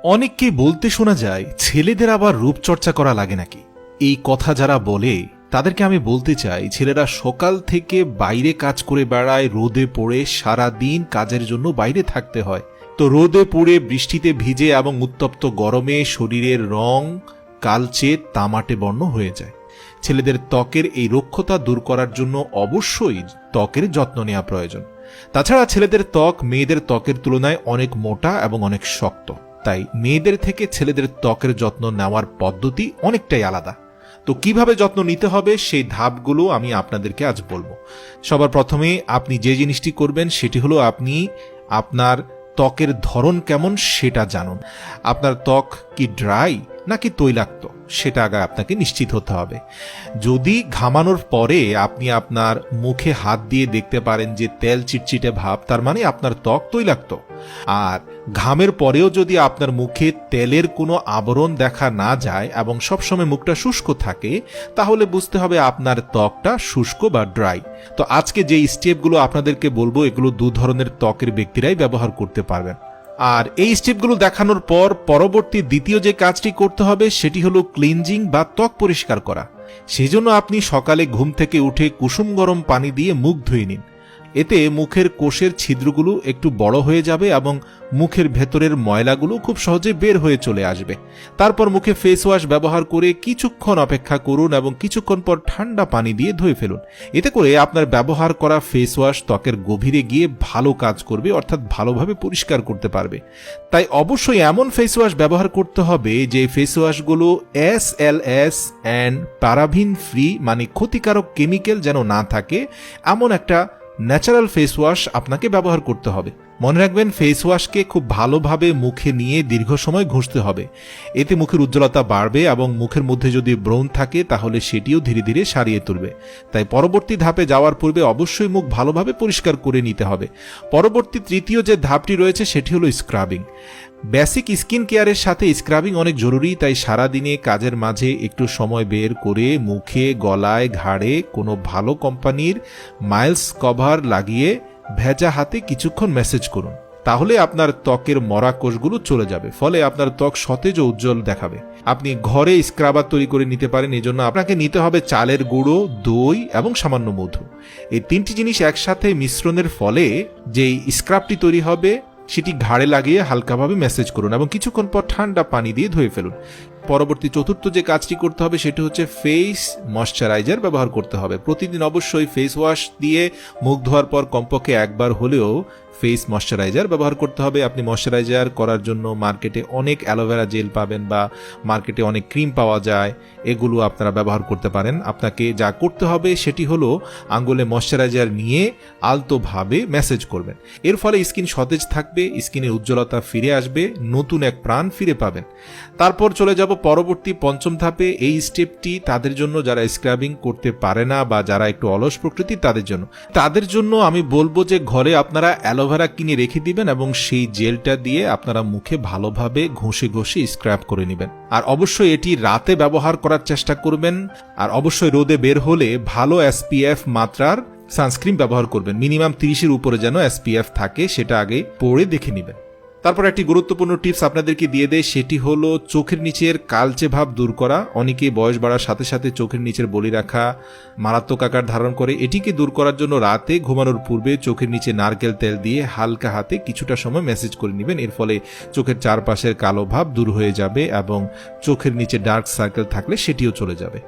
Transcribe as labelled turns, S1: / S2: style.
S1: অনেককে বলতে শোনা যায় ছেলেদের আবার রূপচর্চা করা লাগে নাকি। এই কথা যারা বলে তাদেরকে আমি বলতে চাই, ছেলেরা সকাল থেকে বাইরে কাজ করে বেড়ায়, রোদে পড়ে সারা দিন কাজের জন্য বাইরে থাকতে হয়। তো রোদে পড়ে বৃষ্টিতে ভিজে এবং উত্তপ্ত গরমে শরীরের রং কালচে তামাটে বর্ণ হয়ে যায়। ছেলেদের ত্বকের এই রুক্ষতা দূর করার জন্য অবশ্যই ত্বকের যত্ন নেওয়া প্রয়োজন। তাছাড়া ছেলেদের ত্বক মেয়েদের ত্বকের তুলনায় অনেক মোটা এবং অনেক শক্ত, তাই মেয়েদের থেকে ছেলেদের ত্বকের যত্ন নেওয়ার পদ্ধতি অনেকটাই আলাদা। তো কিভাবে যত্ন নিতে হবে সেই ধাপগুলো আমি আপনাদেরকে আজ বলবো। সবার প্রথমে আপনি যে জিনিসটি করবেন সেটি হলো আপনি আপনার ত্বকের ধরন কেমন সেটা জানুন। আপনার ত্বক কি ড্রাই নাকি তৈলাক্ত সেটা আগে আপনাকে নিশ্চিত হতে হবে। যদি ঘামানোর পরে আপনি আপনার মুখে হাত দিয়ে দেখতে পারেন যে তেল চিটচিটে ভাব, তার মানে আপনার ত্বক তৈলাক্ত। আর ঘামের পরেও যদি আপনার মুখে তেলের কোনো আবরণ দেখা না যায় এবং সবসময় মুখটা শুষ্ক থাকে, তাহলে বুঝতে হবে আপনার ত্বকটা শুষ্ক বা ড্রাই। তো আজকে যে স্টেপগুলো আপনাদেরকে বলবো এগুলো দু ধরনের ত্বকের ব্যক্তিরাই ব্যবহার করতে পারবেন। আর এই স্টেপগুলো দেখানোর পর পরবর্তী দ্বিতীয় যে কাজটি করতে হবে সেটি হলো ক্লিনজিং বা ত্বক পরিষ্কার করা। সেজন্য আপনি সকালে ঘুম থেকে উঠে কুসুম গরম পানি দিয়ে মুখ ধুয়ে নিন। এতে মুখের কোষের ছিদ্রগুলো একটু বড় হয়ে যাবে এবং মুখের ভেতরের ময়লাগুলো খুব সহজে বের হয়ে চলে আসবে। তারপর মুখে ফেস ওয়াশ ব্যবহার করে কিছুক্ষণ অপেক্ষা করুন এবং কিছুক্ষণ পর ঠান্ডা পানি দিয়ে ধুয়ে ফেলুন। এতে করে আপনার ব্যবহার করা ফেস ওয়াশ ত্বকের গভীরে গিয়ে ভালো কাজ করবে, অর্থাৎ ভালোভাবে পরিষ্কার করতে পারবে। তাই অবশ্যই এমন ফেস ওয়াশ ব্যবহার করতে হবে যে ফেস ওয়াশগুলো SLS অ্যান্ড প্যারাবিন ফ্রি, মানে ক্ষতিকারক কেমিক্যাল যেন না থাকে এমন একটা ন্যাচারাল ফেস ওয়াশ আপনাকে ব্যবহার করতে হবে। মনে রাখবেন, ফেস ওয়াশকে খুব ভালোভাবে মুখে নিয়ে দীর্ঘ সময় ঘষতে হবে। এতে মুখের উজ্জ্বলতা বাড়বে এবং মুখের মধ্যে যদি ব্রণ থাকে তাহলে সেটিও ধীরে ধীরে সারিয়ে তুলবে। তাই পরবর্তী ধাপে যাওয়ার পূর্বে অবশ্যই মুখ ভালোভাবে পরিষ্কার করে নিতে হবে। পরবর্তী তৃতীয় যে ধাপটি রয়েছে সেটি হলো স্ক্রাবিং। বেসিক স্কিন কেয়ারের সাথে স্ক্রাবিং অনেক জরুরি, তাই সারাদিনে কাজের মাঝে একটু সময় বের করে মুখে, গলায়, ঘাড়ে কোনো ভালো কোম্পানির মাইলস কভার লাগিয়ে ভেজা হাতে কিছুক্ষণ ম্যাসেজ করুন। তাহলে আপনার ত্বকের মরা কোষগুলো চলে যাবে, ফলে আপনার ত্বক সতেজ ও উজ্জ্বল দেখাবে। আপনি ঘরে স্ক্রাবার তৈরি করে নিতে পারেন। এই জন্য আপনাকে নিতে হবে চালের গুঁড়ো, দই এবং সামান্য মধু। এই তিনটি জিনিস একসাথে মিশ্রণের ফলে যেই স্ক্রাবটি তৈরি হবে সেটি ঘাড়ে লাগিয়ে হালকাভাবে ম্যাসেজ করুন এবং কিছুক্ষণ পর ঠান্ডা পানি দিয়ে ধুয়ে ফেলুন। পরবর্তী চতুর্থ যে কাজটি করতে হবে সেটি হচ্ছে ফেস ময়শ্চারাইজার ব্যবহার করতে হবে। প্রতিদিন অবশ্যই ফেস ওয়াশ দিয়ে মুখ ধোয়ার পর কমপক্ষে একবার হলেও ফেস ময়শ্চারাইজার ব্যবহার করতে হবে। আপনি ময়শ্চারাইজার করার জন্য মার্কেটে অনেক অ্যালোভেরা জেল পাবেন বা মার্কেটে অনেক ক্রিম পাওয়া যায়, এগুলো আপনারা ব্যবহার করতে পারেন। আপনাকে যা করতে হবে সেটি হলো আঙ্গুলে ময়শ্চারাইজার নিয়ে আলতোভাবে ম্যাসেজ করবেন। এর ফলে স্কিন সতেজ থাকবে, স্কিনের উজ্জ্বলতা ফিরে আসবে, নতুন এক প্রাণ ফিরে পাবেন। তারপর চলে যাব পরবর্তী পঞ্চম ধাপে। এই স্টেপটি তাদের জন্য যারা স্ক্রাবিং করতে পারে না বা যারা একটু অলস প্রকৃতির তাদের জন্য আমি বলবো যে ঘরে আপনারা অ্যালোভেরা কিনে রেখে দিবেন এবং সেই জেলটা দিয়ে আপনারা মুখে ভালোভাবে ঘষে ঘষে স্ক্রাব করে নেবেন। আর অবশ্যই এটি রাতে ব্যবহার করার চেষ্টা করবেন। আর অবশ্যই রোদে বের হলে ভালো SPF মাত্রার সানস্ক্রিন ব্যবহার করবেন। মিনিমাম 30-এর উপরে যেন SPF থাকে সেটা আগে পড়ে দেখে নেবেন। তারপর একটি গুরুত্বপূর্ণ টিপস আপনাদেরকে দিয়ে দেয়, সেটি হলো চোখের নিচের কালচে ভাব দূর করা। অনেকেই বয়স বাড়ার সাথে সাথে চোখের নিচের বলিরেখা মারাত্মক আকার ধারণ করে। এটিকে দূর করার জন্য রাতে ঘুমানোর পূর্বে চোখের নিচে নারকেল তেল দিয়ে হালকা হাতে কিছুটা সময় ম্যাসেজ করে নেবেন। এর ফলে চোখের চারপাশের কালো ভাব দূর হয়ে যাবে এবং চোখের নিচে ডার্ক সার্কেল থাকলে সেটিও চলে যাবে।